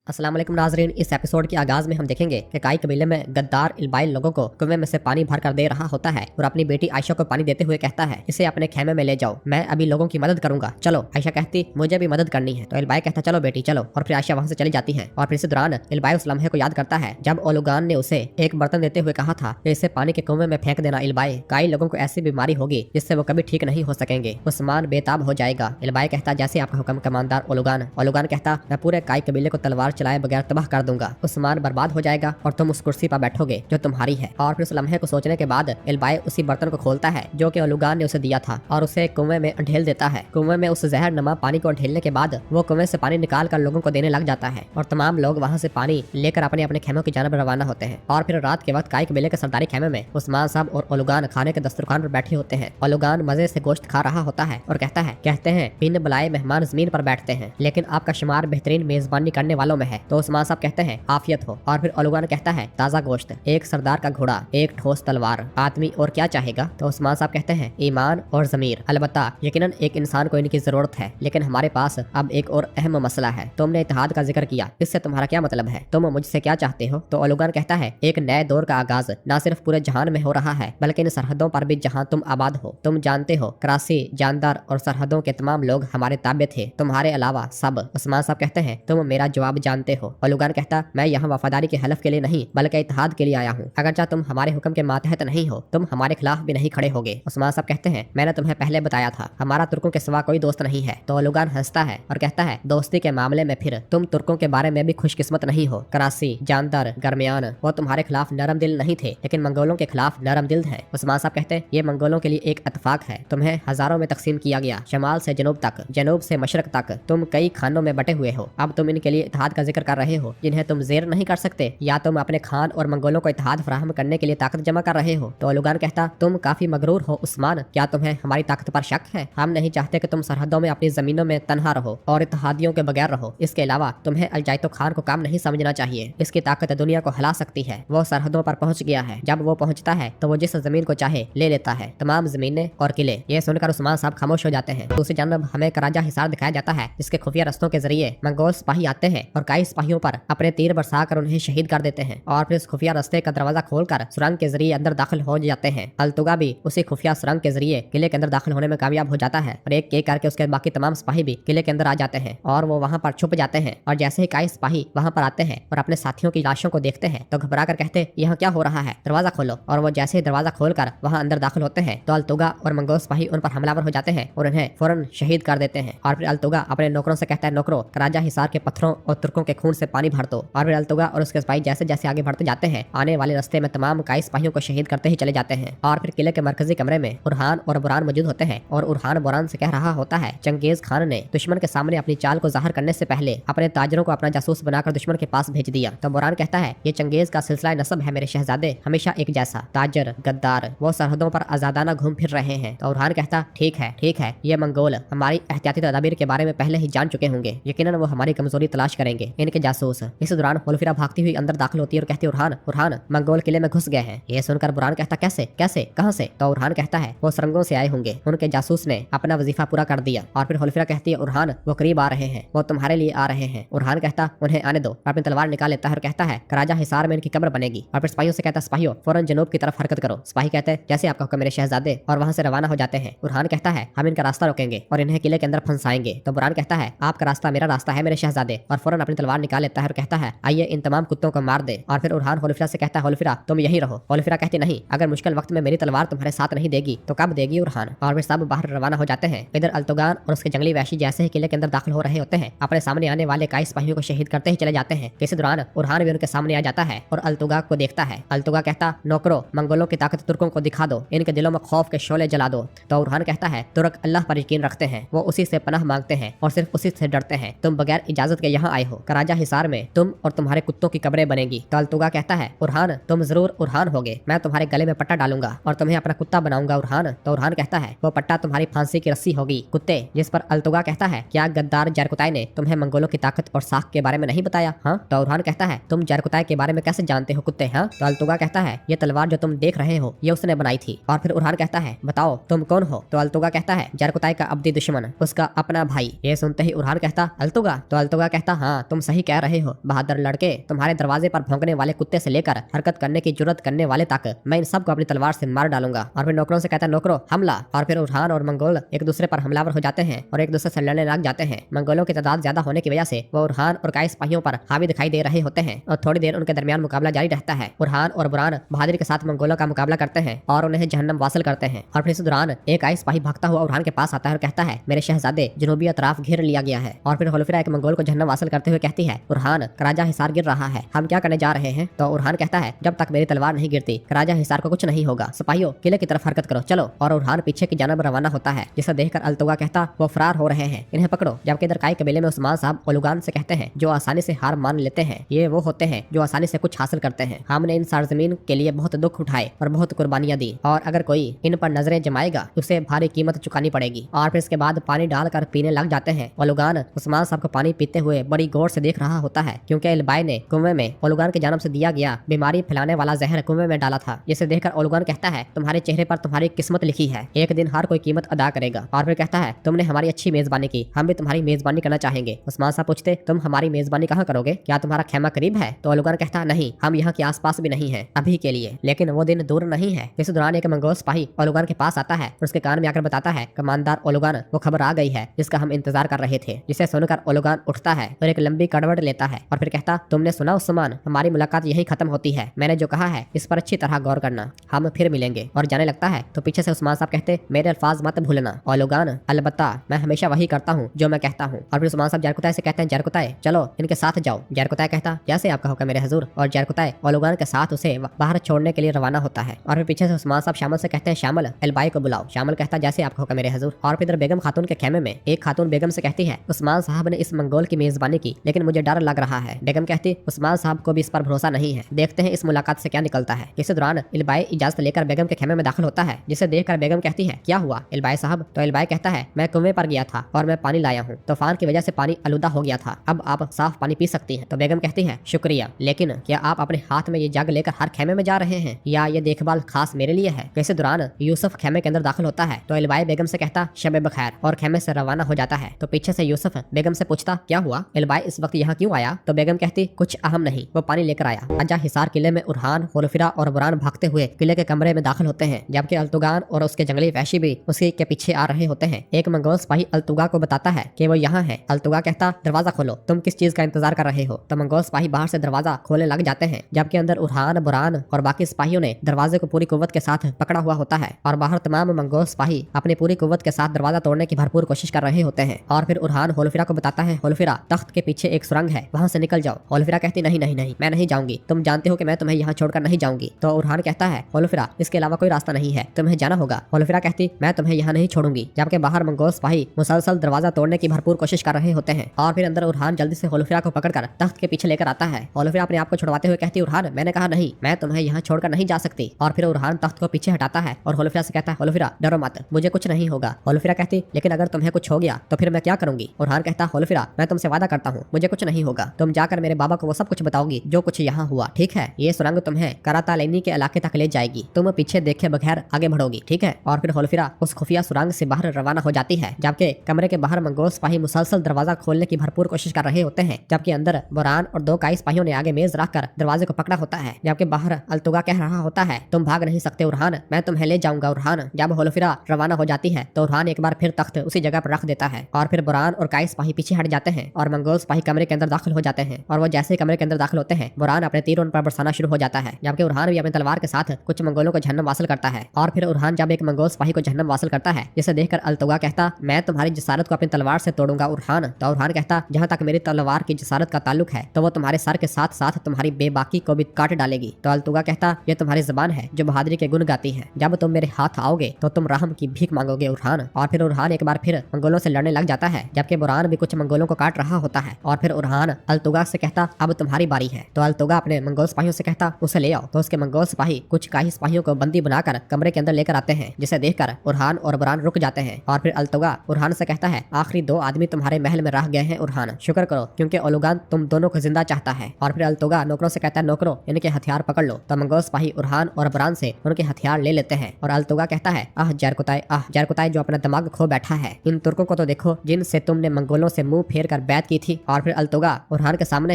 अस्सलाम वालेकुम नाजरीन। इस एपिसोड के आगाज में हम देखेंगे कि काई कबीले में गद्दार इल्बाइल लोगों को कुएं में से पानी भर कर दे रहा होता है और अपनी बेटी आयशा को पानी देते हुए कहता है, इसे अपने खेमे में ले जाओ, मैं अभी लोगों की मदद करूंगा, चलो। आयशा कहती, मुझे भी मदद करनी है। तो इल्बाई कहता, चलो बेटी चलो। और फिर आयशा वहाँ से चली जाती है। और फिर इसी दौरान इल्बाई उस लम्हे को याद करता है जब ओलुगान ने उसे एक बर्तन देते हुए कहा था कि इसे पानी के कुएं में फेंक देना। इल्बाई, काई लोगों को ऐसी बीमारी होगी जिससे वो कभी ठीक नहीं हो सकेंगे, उस्मान बेताब हो जाएगा। इल्बाई कहता, जैसे आपका हुक्म कमांडर ओलुगान। ओलुगान कहता, मैं पूरे काई कबीले को तलवार चलाए बगैर तबाह कर दूंगा, उस्मान बर्बाद हो जाएगा और तुम उस कुर्सी पर बैठोगे जो तुम्हारी है। और फिर उस लम्हे को सोचने के बाद इल्बाई उसी बर्तन को खोलता है जो कि ओलुगान ने उसे दिया था और उसे कुएं में ढेल देता है। कुएं में उस जहर नमा पानी को ढेलने के बाद वो कुएं से पानी निकाल कर लोगों को देने लग जाता है और तमाम लोग वहाँ से पानी लेकर अपने अपने खेमों की जानब रवाना होते हैं। और फिर रात के वक्त काई कबीले के सरदारी खेमे में उस्मान साहब और ओलुगान खाने के दस्तरखान पर बैठे होते हैं। ओलुगान मजे से गोश्त खा रहा होता है और कहते हैं बिन बुलाए मेहमान जमीन पर बैठते हैं, लेकिन आपका शुमार बेहतरीन मेजबानी करने वालों में है। तो उस्मान साहब कहते हैं, आफियत हो। और फिर ओलुगान कहता है, ताज़ा गोश्त, एक सरदार का घोड़ा, एक ठोस तलवार, आदमी और क्या चाहेगा। तो उस्मान साहब कहते हैं, ईमान और ज़मीर। अलबत्ता यकीनन एक इंसान को इनकी जरूरत है, लेकिन हमारे पास अब एक और अहम मसला है। तुमने इत्तेहाद का जिक्र किया, इससे तुम्हारा क्या मतलब है? तुम मुझसे क्या चाहते हो? तो ओलुगान कहता है, एक नए दौर का आगाज न सिर्फ पूरे जहान में हो रहा है बल्कि इन सरहदों पर भी जहाँ तुम आबाद हो। तुम जानते हो कराची, जानदार और सरहदों के तमाम लोग हमारे ताबे थे, तुम्हारे अलावा सब। उस्मान साहब कहते हैं, तुम मेरा जवाब जानते हो। ओलुगान कहता, मैं यहाँ वफादारी के हलफ के लिए नहीं बल्कि इत्तेहाद के लिए आया हूँ। अगरचा तुम हमारे हुक्म के मातहत नहीं हो, तुम हमारे खिलाफ भी नहीं खड़े होगे। उस्मान साहब कहते हैं, मैंने तुम्हें पहले बताया था हमारा तुर्कों के सिवा कोई दोस्त नहीं है। तो ओलुगान हंसता है और कहता है, दोस्ती के मामले में फिर तुम तुर्कों के बारे में भी खुशकिस्मत नहीं हो। कराची, जानदार, गरमियान वो तुम्हारे खिलाफ नरम दिल नहीं थे, लेकिन मंगोलों के खिलाफ नरम दिल है। उस्मान साहब कहते हैं, ये मंगोलों के लिए एक इत्तेफाक है। तुम्हें हजारों में तकसीम किया गया, शमाल से जनूब तक, जनूब से मशरक तक, तुम कई खानों में बटे हुए हो। अब तुम इनके लिए इत्तेहाद का जिक्र कर रहे हो जिन्हें तुम जेर नहीं कर सकते, या तुम अपने खान और मंगोलों को इत्तेहाद फराहम करने के लिए ताकत जमा कर रहे हो। तो ओलुगान कहता, तुम काफी मगरूर हो उस्मान, क्या तुम्हें हमारी ताकत पर शक है? हम नहीं चाहते कि तुम सरहदों में अपनी जमीनों में तनहा रहो और इत्तेहादियों के बगैर रहो। इसके अलावा तुम्हें अलजाइतो खान को काम नहीं समझना चाहिए, इसकी ताकत दुनिया को हिला सकती है। वो सरहदों पर पहुंच गया है, जब वो पहुंचता है तो वो जिस जमीन को चाहे ले लेता है, तमाम जमीनें और किले। ये सुनकर उस्मान साहब खामोश हो जाते हैं। दूसरी जानब हमें कराजा हिसार दिखाया जाता है जिसके खुफिया रस्तों के जरिए मंगोल सिपाही आते हैं और कई सिपाहियों पर अपने तीर बरसा कर उन्हें शहीद कर देते हैं और फिर इस खुफिया रास्ते का दरवाजा खोलकर सुरंग के जरिए अंदर दाखिल हो जाते हैं। अल्तुगा भी उसी खुफिया सुरंग के जरिए किले के अंदर दाखिल होने में कामयाब हो जाता है और एक करके उसके बाकी तमाम सिपाही भी किले के अंदर आ जाते हैं और वो वहाँ पर छुप जाते हैं। और जैसे ही कई सिपाही वहाँ पर आते हैं और अपने साथियों की लाशों को देखते हैं तो घबरा कर कहते, यहाँ क्या हो रहा है, दरवाजा खोलो। और वो जैसे ही दरवाजा खोलकर वहाँ अंदर दाखिल होते हैं तो अल्तुगा और मंगोल सिपाही उन पर हमलावर हो जाते हैं और उन्हें फौरन शहीद कर देते हैं। और फिर अल्तुगा अपने नौकरों से कहता है, नौकरों, कराजा हिसार के पत्थरों और तुर्कों के खून से पानी भर दो। और फिर अल्तुगा और उसके सिपाही जैसे जैसे आगे बढ़ते जाते हैं आने वाले रास्ते में तमाम काई सिपाहियों को शहीद करते ही चले जाते हैं। और फिर किले के मरकजी कमरे में उरहान और बुरान मौजूद होते हैं और उरहान बुरान से कह रहा होता है, चंगेज खान ने दुश्मन के सामने अपनी चाल को जाहिर करने से पहले अपने ताजरों को अपना जासूस बनाकर दुश्मन के पास भेज दिया। तो बुरान कहता है, ये चंगेज का सिलसिला नस्ब है मेरे शहजादे, हमेशा एक जैसा, ताजर, गद्दार, वो सरहदों पर आजादाना घूम फिर रहे हैं। तो उरहान कहता, ठीक है, ये मंगोल हमारी एहतियाती तदाबीर के बारे में पहले ही जान चुके होंगे, यकीनन वो हमारी कमजोरी तलाश करेंगे, इनके जासूस। इस दौरान होलफिरा भागती हुई अंदर दाखिल होती है और कहती, उरहान मंगोल किले में घुस गए हैं। ये सुनकर बुरान कहता, कैसे कहां से? तो उरहान कहता है, वो सुरंगों से आए होंगे, उनके जासूस ने अपना वजीफा पूरा कर दिया। और फिर होलफिरा कहती है, उरहान वो करीब आ रहे हैं, वो तुम्हारे लिए आ रहे हैं। उरहान कहता, उन्हें आने दो। अपनी तलवार निकाल लेता है और कहता है, कराजा हिसार में इनकी कब्र बनेगी। और फिर सिपाहियों से कहता, सिपाहियों फौरन जनूब की तरफ हरकत करो। सिपाही कहते हैं, जैसे आपका हुक्म मेरे शहजादे, और वहां से रवाना हो जाते हैं। उरहान कहता है, हम इनका रास्ता रोकेंगे और इन्हें किले के अंदर फंसाएंगे। तो बुरान कहता है, आपका रास्ता मेरा रास्ता है मेरे शहजादे। और फौरन अपनी तलवार निकाल लेता है और कहता है, आइए इन तमाम कुत्तों को मार दे। और फिर उरहान होलफिरा से कहता है, होलफिरा तुम यहीं रहो। होलफिरा कहती, नहीं, अगर मुश्किल वक्त में मेरी तलवार तुम्हारे साथ नहीं देगी तो कब देगी उरहान। और फिर सब बाहर रवाना हो जाते हैं। इधर अल्तुगान और उसके जंगली वैशी जैसे ही किले के अंदर दाखिल हो रहे होते हैं अपने सामने आने वाले कई सिपाहियों को शहीद करते ही चले जाते हैं। इसी दौरान उरहान भी उनके सामने आ जाता है और अल्तुगा को देखता है। अल्तुगा कहता, नौकरों, मंगोलों की ताकत तुर्कों को दिखा दो, इनके दिलों में खौफ के शोले जला दो। तो उरहान कहता है, तुर्क अल्लाह पर यकीन रखते हैं, वो उसी से पनाह मांगते हैं और सिर्फ उसी से डरते हैं। तुम बगैर इजाजत के यहाँ आए हो, कराजा हिसार में तुम और तुम्हारे कुत्तों की कब्रें बनेगी। तो अल्तुगा कहता है, उरहान तुम जरूर उरहान होगे, मैं तुम्हारे गले में पट्टा डालूंगा और तुम्हें अपना कुत्ता बनाऊंगा उरहान। तो उरहान कहता है, वो पट्टा तुम्हारी फांसी की रस्सी होगी कुत्ते। जिस पर अल्तुगा कहता है, क्या गद्दार जरकुताई ने तुम्हें मंगोलों की ताकत और साख के बारे में नहीं बताया? हाँ। तो उरहान कहता है, तुम जरकुताई के बारे में कैसे जानते हो कुत्ते? हाँ। तो अल्तुगा कहता है, ये तलवार जो तुम देख रहे हो ये उसने बनाई थी। और फिर उरहान कहता है, बताओ तुम कौन हो? तो अल्तुगा कहता है, जरकुताई का अब्दी दुश्मन, उसका अपना भाई। ये सुनते ही उरहान कहता, अल्तुगा? तो अल्तुगा कहता, हाँ तुम सही कह रहे हो बहादुर लड़के, तुम्हारे दरवाजे पर भौंकने वाले कुत्ते से लेकर हरकत करने की जुर्रत करने वाले तक मैं इन सबको अपनी तलवार से मार डालूंगा। और फिर नौकरों से कहता है नौकरों हमला। और फिर उरहान और मंगोल एक दूसरे पर हमलावर हो जाते हैं और एक दूसरे से लड़ने लग जाते हैं। मंगोलों की तादाद ज्यादा होने की वजह से वो उरहान और काई सिपाहियों पर हावी दिखाई दे रहे होते हैं और थोड़ी देर उनके दरमियान मुकाबला जारी रहता है। उरहान और बुरान बहादुरी के साथ मंगोलों का मुकाबला करते हैं और उन्हें जहन्नम वासिल करते हैं। और फिर इस दौरान एक आई सिपाही भागता हुआ उरहान के पास आता है और कहता है मेरे शहजादे जनूबी अतराफ घेर लिया गया है। और फिर होलफिरा एक मंगोल को जहन्नम वासिल करते हुए कहती है उरहान कराजा हिसार गिर रहा है, हम क्या करने जा रहे हैं? तो उरहान कहता है जब तक मेरी तलवार नहीं गिरती कराजा हिसार को कुछ नहीं होगा। सिपाहियों किले की तरफ हरकत करो चलो। और उरहान पीछे की जानब रवाना होता है जिसे देखकर अल्तुगा कहता वो फरार हो रहे हैं, इन्हें पकड़ो। जबकि इधर काई कबीले में उस्मान साहब ओलुगान से कहते हैं जो आसानी से हार मान लेते हैं ये वो होते हैं जो आसानी से कुछ हासिल करते हैं। हमने इन सरजमीन के लिए बहुत दुख उठाए और बहुत कुर्बानियां दी और अगर कोई इन पर नजरें जमाएगा उसे भारी कीमत चुकानी पड़ेगी। और फिर इसके बाद पानी डालकर पीने लग जाते हैं। ओलुगान उस्मान साहब को पानी पीते हुए बड़ी गौर से देख रहा होता है क्योंकि इलबाई ने कुएं में ओलुगान की जानब से दिया गया बीमारी फैलाने वाला जहर कुएं में डाला था। जिसे देखकर ओलुगान कहता है तुम्हारे चेहरे पर तुम्हारी किस्मत लिखी है, एक दिन हर कोई कीमत अदा करेगा। और फिर कहता है तुमने हमारी अच्छी मेजबानी की, हम भी तुम्हारी मेजबानी करना चाहेंगे। उस्मान साहब पूछते तुम हमारी मेजबानी कहाँ करोगे, क्या तुम्हारा खेमा करीब है? तो ओलुगान कहता नहीं, हम यहाँ के आसपास भी नहीं है अभी के लिए, लेकिन वो दिन दूर नहीं है। इस दौरान एक मंगोल सिपाही ओलुगान के पास आता है और उसके कान में आकर बताता है कमांडर ओलुगान वो खबर आ गई है जिसका हम इंतजार कर रहे थे। जिसे सुनकर ओलुगान उठता है और एक लंबी कड़वट लेता है और फिर कहता तुमने सुना उस्मान, हमारी मुलाकात यही खत्म होती है, मैंने जो कहा है इस पर अच्छी तरह गौर करना, हम फिर मिलेंगे। और जाने लगता है तो पीछे से उस्मान साहब कहते मेरे अल्फाज मत भूलना ओलुगान, अलबत्ता मैं हमेशा वही करता हूँ जो मैं कहता हूँ। और फिर उस्मान साहब जरकुताय से कहते हैं जरकुताय चलो इनके साथ जाओ। जरकुताय कहता जैसे आपका होगा मेरे हजूर। और जरकुताय ओलुगान के साथ उसे बाहर छोड़ने के लिए रवाना होता है। और फिर पीछे से उस्मान साहब शामिल से कहते हैं शामिल एलबाई को बुलाओ। शामिल कहता जैसे आपका होगा मेरे हजूर। और फिर इधर बेगम खातून के खेमे में एक खातून बेगम से कहती है उस्मान साहब ने इस मंगोल की मेजबानी की लेकिन मुझे डर लग रहा है। बेगम कहती उस्मान साहब को भी इस पर भरोसा नहीं है, देखते हैं इस मुलाकात से क्या निकलता है। इस दौरान इलबाई इजाजत लेकर बेगम के खेमे में दाखिल होता है जिसे देखकर बेगम कहती है क्या हुआ इलबाई साहब? तो इलबाई कहता है मैं कुएं पर गया था और मैं पानी लाया हूँ, तूफान की वजह से पानी आलूदा हो गया था, अब आप साफ पानी पी सकती हैं। तो बेगम कहती है शुक्रिया, लेकिन क्या आप अपने हाथ में ये जग लेकर हर खेमे में जा रहे हैं या ये देखभाल खास मेरे लिए है? इस दौरान यूसुफ खेमे के अंदर दाखिल होता है तो इलबाई बेगम से कहता शब बखैर और खेमे से रवाना हो जाता है। तो पीछे से यूसुफ बेगम से पूछता क्या हुआ इलबाई इस वक्त यहाँ क्यों आया? तो बेगम कहती कुछ अहम नहीं, वो पानी लेकर आया। अजा हिसार किले में उरहान होलफिरा और बुरान भागते हुए किले के कमरे में दाखिल होते हैं जबकि अल्तुगान और उसके जंगली वहशी भी उसके के पीछे आ रहे होते हैं। एक मंगोल सिपाही अल्तुगा को बताता है कि वो यहाँ है। अल्तुगा कहता दरवाजा खोलो, तुम किस चीज का इंतजार कर रहे हो? तो मंगोल सिपाही बाहर से दरवाजा खोलने लग जाते हैं जबकि अंदर उरहान बुरान और बाकी सिपाहियों ने दरवाजे को पूरी कुव्वत के साथ पकड़ा हुआ होता है और बाहर तमाम मंगोल सिपाही अपनी पूरी कुव्वत के साथ दरवाजा तोड़ने की भरपूर कोशिश कर रहे होते हैं। और फिर उरहान होलफिरा को बताता है होलफिरा तख्त के पीछे एक सुरंग है, वहाँ से निकल जाओ। होलफिरा कहती नहीं नहीं नहीं मैं नहीं जाऊंगी, तुम जानते हो कि मैं तुम्हें यहाँ छोड़कर नहीं जाऊंगी। तो उरहान कहता है होलफिरा इसके अलावा कोई रास्ता नहीं है, तुम्हें जाना होगा। होलफिरा कहती मैं तुम्हें यहाँ नहीं छोड़ूंगी। जबकि बाहर मंगोल सिपाही मुसलसल दरवाजा तोड़ने की भरपूर कोशिश कर रहे होते हैं। और फिर अंदर उरहान जल्दी से होलफिरा को पकड़कर तख्त के पीछे लेकर आता है। होलफिरा अपने आप को छुड़वाते हुए कहती उरहान मैंने कहा नहीं, मैं तुम्हें यहाँ छोड़कर नहीं जा सकती। और फिर उरहान तख्त को पीछे हटाता है और होलफिरा से कहता है होलफिरा डरो मत, मुझे कुछ नहीं होगा। होलफिरा कहती लेकिन अगर तुम्हें कुछ हो गया तो फिर मैं क्या करूंगी? उरहान कहता होलफिरा मैं तुमसे वादा करता हूँ मुझे कुछ नहीं होगा, तुम जाकर मेरे बाबा को वो सब कुछ बताओगी जो कुछ यहाँ हुआ, ठीक है? ये सुरंग तुम्हें करातालैनी के इलाके तक ले जाएगी, तुम पीछे देखे बगैर आगे बढ़ोगी, ठीक है? और फिर होलफिरा उस खुफिया सुरंग से बाहर रवाना हो जाती है जबकि कमरे के बाहर मंगोल सिपाही मुसलसल दरवाजा खोलने की भरपूर कोशिश कर रहे होते हैं जबकि अंदर बुरान और दो काई सिपाहियों ने आगे मेज रखकर दरवाजे को पकड़ा होता है। जबकि बाहर अल्तुगा कह रहा होता है तुम भाग नहीं सकते उरहान, मैं तुम्हें ले जाऊंगा उरहान। जब होलफिरा रवाना हो जाती है तो उरहान एक बार फिर तख्त उसी जगह पर रख देता है और फिर बुरान और काई सिपाही पीछे हट जाते हैं और मंगोल सिपाही कमरे के अंदर दाखिल हो जाते हैं। और वो जैसे ही कमरे के अंदर दाखिल होते हैं बुरान अपने तीर उन पर बरसाना शुरू हो जाता है जबकि उरहान भी अपनी तलवार के साथ कुछ मंगोलों को जहन्नम वासिल करता है। और फिर उरहान जब एक मंगोल सिपाही को जहन्नम वासिल करता है जिसे देखकर अल्तुगा कहता मैं तुम्हारी जसारत को अपनी तलवार से तोड़ूंगा उरहान। तो उरहान कहता जहाँ तक मेरी तलवार की जसारत का ताल्लुक है तो वो तुम्हारे सर के साथ साथ तुम्हारी बेबाकी को भी काट डालेगी। तो अल्तुगा कहता ये तुम्हारी जुबान है जो बहादुरी के गुण गाती है, जब तुम मेरे हाथ आओगे तो तुम रहम की भीख मांगोगे उरहान। और फिर उरहान एक बार फिर मंगोलों से लड़ने लग जाता है जबकि बुरान भी कुछ मंगोलों को काट रहा होता है। और फिर उरहान अल्तुगा से कहता अब तुम्हारी बारी है। तो अल्तुगा अपने मंगोल सिपाहियों से कहता उसे ले आओ। तो उसके मंगोल सिपाही कुछ काही सिपाहियों को बंदी बनाकर कमरे के अंदर लेकर आते हैं जिसे देखकर उरहान और बुरान रुक जाते हैं। और फिर अल्तुगा उरहान से कहता है आखिरी दो आदमी तुम्हारे महल में रह गए हैं उरहान, शुक्र करो क्योंकि ओलुगान तुम दोनों को जिंदा चाहता है। और फिर अल्तुगा नौकरों से कहता है नौकरों इनके हथियार पकड़ लो। तो मंगोल सिपाही उरहान और बुरान से उनके हथियार ले लेते हैं और अल्तुगा कहता है आह जरकुताय जो अपना दिमाग खो बैठा है, इन तुर्कों को तो देखो जिनसे तुमने मंगोलों से मुंह फेर कर बैत की थी और फिर अल्तुगा उरहान के सामने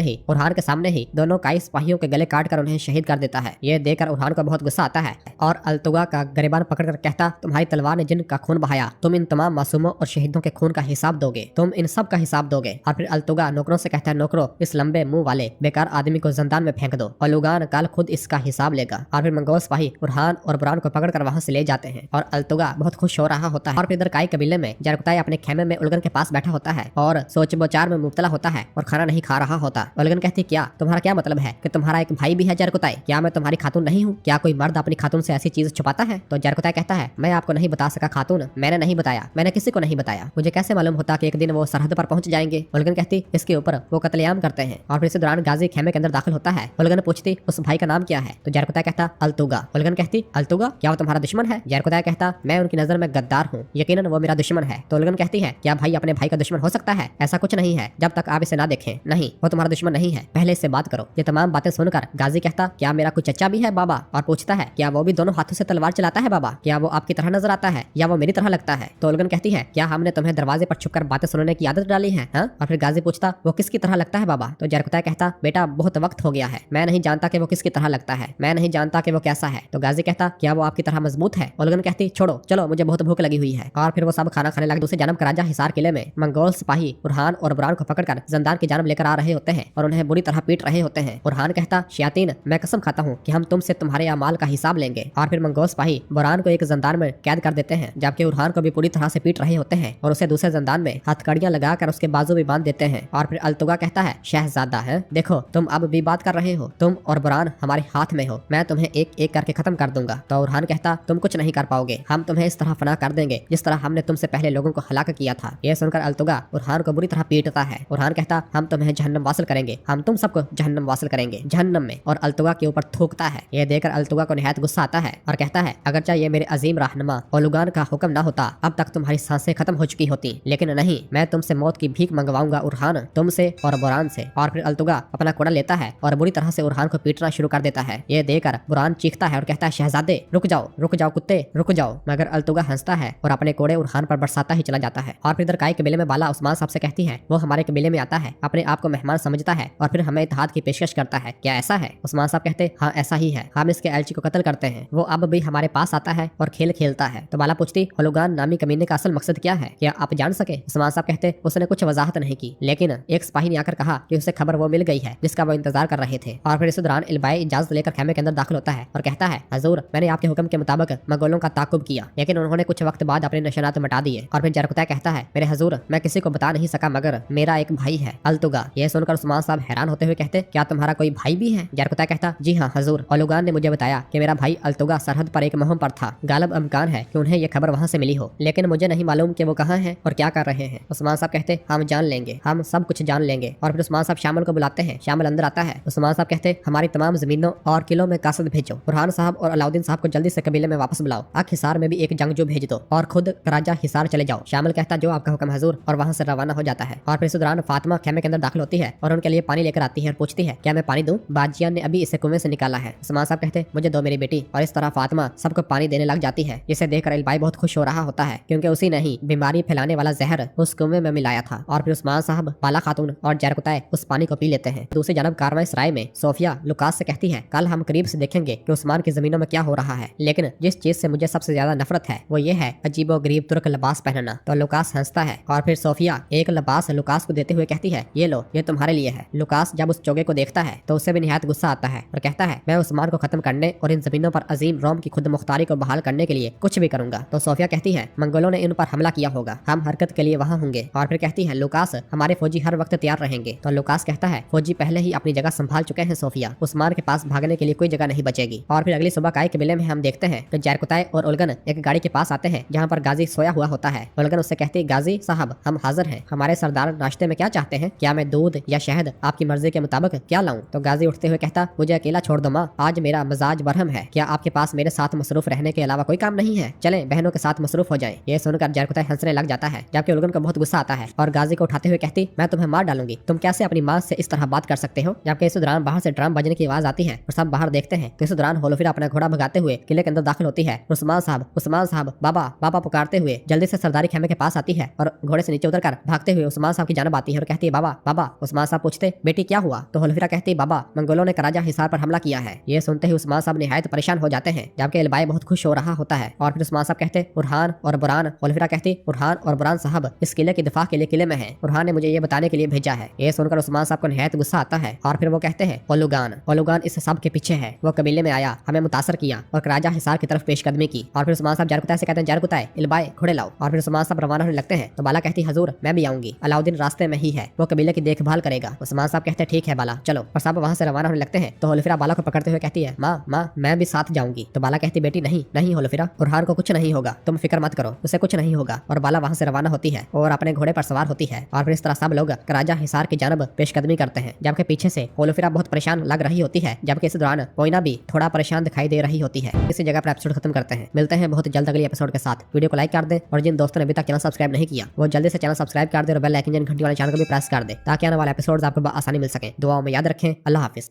ही दोनों काई सिपाहियों के गले काट कर उन्हें शहीद कर देता है। ये देखकर उरहान को बहुत गुस्सा आता है और अल्तुगा का गिरबान पकड़कर कहता, तुम्हारी तलवार ने जिनका खून बहाया, तुम इन तमाम मासूमों और शहीदों के खून का हिसाब दोगे, तुम इन सब का हिसाब दोगे। और फिर अल्तुगा नौकरों से कहता है, नौकरों इस लंबे मुंह वाले बेकार आदमी को जंदान में फेंक दो, ओलुगान कल खुद इसका हिसाब लेगा। और फिर मंगोल सिपाही उरहान और बुरान को पकड़कर वहां से ले जाते हैं और अल्तुगा बहुत खुश हो रहा होता है। और फिर इधर काई कबीले में जरकुताई अपने खेमे में उलगन के पास बैठा होता है और सोच विचार में मुब्तला होता है और खाना नहीं खा रहा होता। उलगन कहती, क्या तुम्हारा क्या मतलब है कि तुम्हारा एक भाई भी है जरकुताई? क्या मैं तुम्हारी खातून नहीं हूँ? क्या कोई मर्द अपनी खातून से ऐसी चीज छुपाता है? तो जरकुताई कहता है, मैं आपको नहीं बता सका खातून, मैंने नहीं बताया, मैंने किसी को नहीं बताया, मुझे कैसे मालूम होता कि एक दिन वो सरहद पर पहुंच जाएंगे। उलगन कहती, इसके ऊपर वो कत्लेआम करते हैं। और फिर इसी दौरान गाजी खेमे के अंदर दाखिल होता है। उलगन पूछती, उस भाई का नाम क्या है? तो जरकुताई कहता, अल्तुगा। उलगन कहती, अल्तुगा क्या वो तुम्हारा दुश्मन है? जरकुताई कहता, मैं उनकी नजर में गद्दार हूँ, यकीनन वो मेरा दुश्मन है। तो उलगन कहती है, क्या भाई अपने भाई का दुश्मन हो सकता है? ऐसा कुछ नहीं है जब तक आप इसे ना देखें। नहीं, वो तुम्हारा दुश्मन नहीं है, पहले इससे बात करो। ये तमाम बातें सुनकर गाजी कहता, क्या मेरा कोई चचा भी है बाबा? और पूछता है, क्या वो भी दोनों हाथों से तलवार चलाता है बाबा? क्या वो आपकी तरह नजर आता है या वो मेरी तरह लगता है? तो उलगन कहती है, क्या हमने तुम्हें दरवाजे पर छुपकर बातें सुनने की आदत डाली है? हाँ? और फिर गाजी पूछता, वो किसकी तरह लगता है बाबा? तो जरकुताई कहता, बेटा बहुत वक्त हो गया है, मैं नहीं जानता कि वो किसकी तरह लगता है, मैं नहीं जानता कि वो कैसा है। तो गाजी कहता, क्या वो आपकी तरह मजबूत है? उलगन कहती, छोड़ो चलो, मुझे बहुत भूख लगी हुई है। और फिर वो सब खाना खाने लगे। दूसरी जानब कराजा हिसार किले में मंगोल सिपाही उरहान और बुरान को पकड़कर जंदान की जानब लेकर आ रहे होते हैं और उन्हें बुरी तरह पीट रहे होते हैं। उरहान कहता, शयातीन, मैं कसम खाता हूँ कि हम तुमसे तुम्हारे अमाल का हिसाब लेंगे। और फिर मंगोल सिपाही बुरान को एक जंदान में कैद कर देते हैं, जबकि उरहान को भी पूरी तरह से पीट रहे होते हैं और उसे दूसरे जंदान में हथकड़ियां लगाकर उसके बाजू भी बांध देते हैं। और फिर अल्तुगा कहता है, शहजादा है, देखो तुम अब भी बात कर रहे हो, तुम और बुरान हमारे हाथ में हो, मैं तुम्हें एक एक करके खत्म कर दूंगा। तो उरहान कहता, तुम कुछ नहीं कर पाओगे, हम तुम्हें इस तरह फना कर देंगे जिस तरह हमने तुमसे पहले लोगों को हलाक किया था। यह सुनकर अल्तुगा उरहान को बुरी तरह पीटता है। उरहान कहता, हम तुम्हें जहन्नम वासिल करेंगे, हम तुम सबको जहन्नम वासिल करेंगे, जहन्नम में। और अल्तुगा के ऊपर थूकता है। यह देखकर अल्तुगा को निहायत गुस्सा आता है और कहता है, अगरचे ये मेरे अजीम रहनुमा ओलुगान का हुक्म ना होता, अब तक तुम्हारी सांसें खत्म हो चुकी होती, लेकिन नहीं, मैं तुमसे मौत की भीख मंगवाऊंगा उरहान, तुमसे और बुरान से। और फिर अल्तुगा अपना कोड़ा लेता है और बुरी तरह से उरहान को पीटना शुरू कर देता है। यह देखकर बुरान चीखता है और कहता है, शहजादे रुक जाओ कुत्ते, रुक जाओ। मगर अल्तुगा हंसता है और अपने कोड़े उरहान पर बरसाता ही चला जाता है। और फिर इधर काई कबीले में बाला उस्मान साहब से कहती है, वो हमारे कबीले में आता है, अपने आप को मेहमान समझता है और फिर हमें इत्तेहाद की पेशकश करता है, क्या ऐसा है? उस्मान साहब कहते, हाँ ऐसा ही है, हम इसके एलची को कत्ल करते हैं, वो अब भी हमारे पास आता है और खेल खेलता है। तो बाला पूछती, ओलुगान नामी कमीने का असल मकसद क्या है, क्या आप जान सके? उस्मान साहब कहते, उसने कुछ वजाहत नहीं की, लेकिन एक सिपाही ने आकर कहा कि उसे खबर वो मिल गई है जिसका वो इंतजार कर रहे थे। और फिर इस दौरान इल्बाई इजाजत लेकर खेमे के अंदर दाखिल होता है और कहता है, हजूर मैंने आपके हुक्म के मुताबिक मंगोलों का ताकुब किया, लेकिन उन्होंने कुछ वक्त बाद अपने निशानात मिटा दिए। और फिर जरकुताई कहता है, मेरे हजूर मैं किसी को बता नहीं सका मगर मेरा एक भाई है अल्तुगा। यह सुनकर उस्मान साहब हैरान होते हुए कहते, क्या तुम्हारा कोई भाई भी है? जरकुताई कहता, जी हाँ हजूर, ओलुगान ने मुझे बताया कि मेरा भाई अल्तुगा सरहद पर एक मुहिम पर था, गालिब इम्कान है कि उन्हें यह खबर वहाँ से मिली हो, लेकिन मुझे नहीं मालूम कि वो कहाँ है और क्या कर रहे हैं। उस्मान साहब कहते, हम जान लेंगे, हम सब कुछ जान लेंगे। और फिर उस्मान साहब शामिल को बुलाते हैं। शामिल अंदर आता है। उस्मान साहब कहते, हमारी तमाम जमीनों और किलों में कासद भेजो, बुरहान साहब और अलाउद्दीन साहब को जल्दी से कबीले में वापस बुलाओ, अक हिसार में भी एक जंगजू भेज दो और खुद कराजा हिसार चले जाओ। शामिल कहता, जो आपका हुक्म हजूर, और वहाँ से रवाना हो जाता है। और फिर इस दौरान फातिमा खेमे के अंदर दाखिल होती है और उनके लिए पानी लेकर आती है और पूछती है, क्या मैं पानी दूं? बाजिया ने अभी इसे कुएं से निकाला है। उस्मान साहब कहते, मुझे दो मेरी बेटी। और इस तरह फातिमा सबको पानी देने लग जाती है, जिसे देखकर इल्बाई बहुत खुश हो रहा होता है, क्योंकि उसी ने ही बीमारी फैलाने वाला जहर उस कुएं में मिलाया था। और फिर उस्मान साहब, बाला खातून और जरकुताई उस पानी को पी लेते हैं। दूसरी जानब कारवां सराय में सोफिया लुकास से कहती है, कल हम करीब से देखेंगे कि उस्मान की जमीनों में क्या हो रहा है, लेकिन जिस चीज से मुझे सबसे ज्यादा नफरत है वो ये है अजीबो गरीब तुर्क लिबास पहनना। तो लुकास हंसता है और फिर सोफिया एक लिबास लुकास को देते हुए कहती है, ये लो, ये तुम्हारे लिए है। लुकास जब उस चोगे को देखता है तो उससे भी निहायत गुस्सा आता है और कहता है, मैं उस्मान को खत्म करने और इन जमीनों पर अजीम रोम की खुद मुख्तारी को बहाल करने के लिए कुछ भी करूंगा। तो सोफिया कहती है, मंगोलों ने इन पर हमला किया होगा, हम हरकत के लिए वहाँ होंगे। और फिर कहती है, लुकास हमारे फौजी हर वक्त तैयार रहेंगे। तो लुकास कहता है, फौजी पहले ही अपनी जगह संभाल चुके हैं सोफिया, उस्मान के पास भागने के लिए कोई जगह नहीं बचेगी। और फिर अगली सुबह काई कबीले में हम देखते हैं कि जरकुताई और उलगन एक गाड़ी के पास आते हैं जहाँ पर गाजी सोया हुआ होता है। उलगन उससे कहती है, गाजी साहब हम हाजिर हैं, हमारे सरदार नाश्ते में क्या चाहते हैं, क्या मैं दूध या शहद आपकी मर्जी के मुताबिक क्या लाऊं? तो गाजी उठते हुए कहता, मुझे अकेला छोड़ दो माँ, आज मेरा मिजाज बरहम है, क्या आपके पास मेरे साथ मसरूफ रहने के अलावा कोई काम नहीं है? चलें बहनों के साथ मसरूफ हो जाएं। ये सुनकर जरकुताई हंसने लग जाता है, जबकि उलगन को बहुत गुस्सा आता है और गाजी को उठाते हुए कहती, मैं तुम्हें मार डालूंगी, तुम कैसे अपनी माँ से इस तरह बात कर सकते हो? जबकि इस दौरान बाहर से ड्रम बजने की आवाज आती है और सब बाहर देखते हैं। तो इस दौरान होलोफिरा अपना घोड़ा भगाते हुए किले के अंदर दाखिल होती है। उस्मान साहब बाबा बाबा पुकारते हुए जल्दी से सरदारी खेमे के पास आती है और घोड़े से नीचे उतरकर भागते हुए उस्मान साहब की जानब आती है और कहती कहती है बाबा बाबा। उस्मान साहब पूछते बेटी क्या हुआ? तो होलफिरा कहती बाबा मंगोलों ने कराजा हिसार पर हमला किया है। ये सुनते ही उस्मान साहब निहायत परेशान हो जाते हैं, जबकि इलबाई बहुत खुश हो रहा होता है। और फिर उस्मान साहब कहते बुरहान और बुरान। होलफिरा कहती बुरहान और बुरान साहब इस किले की दिफा के लिए किले में है। बुरहान ने मुझे ये बताने के लिए भेजा है। ये सुनकर उस्मान साहब को निहायत गुस्सा आता है और फिर वो कहते हैं ओलुगान ओलुगान इस सब के पीछे है। वो कबीले में आया, हमें मुतासर किया और कराजा हिसार की तरफ पेशकदमी की। और फिर उस्मान साहब जरकुताए से कहते हैं जरकुताए इलबाई घोड़े लाओ। और फिर उस्मान साहब रवाना होने लगते हैं तो बाला कहती हजूर मैं भी आऊंगी, अलाउद्दीन रास्ते में ही है, वो कबीले की देखभाल करेगा। उस्मान साहब कहते हैं ठीक है बाला चलो। और साहब वहाँ से रवाना होने लगते हैं तो होलफिरा बाला को पकड़ते हुए कहती है माँ माँ मैं भी साथ जाऊंगी। तो बाला कहती बेटी नहीं नहीं होलफिरा, बुरहान को कुछ नहीं होगा, तुम फिक्र मत करो, उसे कुछ नहीं होगा। और बाला वहाँ से रवाना होती है और अपने घोड़े पर सवार होती है। और फिर इस तरह सब लोग कराजा हिसार की जानब पेशकदमी करते हैं, जबकि पीछे से होलफिरा बहुत परेशान लग रही होती है, जबकि इस दौरान मोइना भी थोड़ा परेशान दिखाई दे रही होती है। इसी जगह पर एपिसोड खत्म करते हैं। मिलते हैं बहुत जल्द अगली एपिसोड के साथ। वीडियो को लाइक कर दे और जिन दोस्तों ने अभी तक चैनल सब्सक्राइब नहीं किया वो जल्दी से चैनल सब्सक्राइब कर दे और बेल आइकन घंटी वाले चैनल को भी प्रेस कर दे ताकि आने वाले एपिसोड आपको आसानी मिल सके। दुआओं में याद रखें। अल्लाह हाफिज।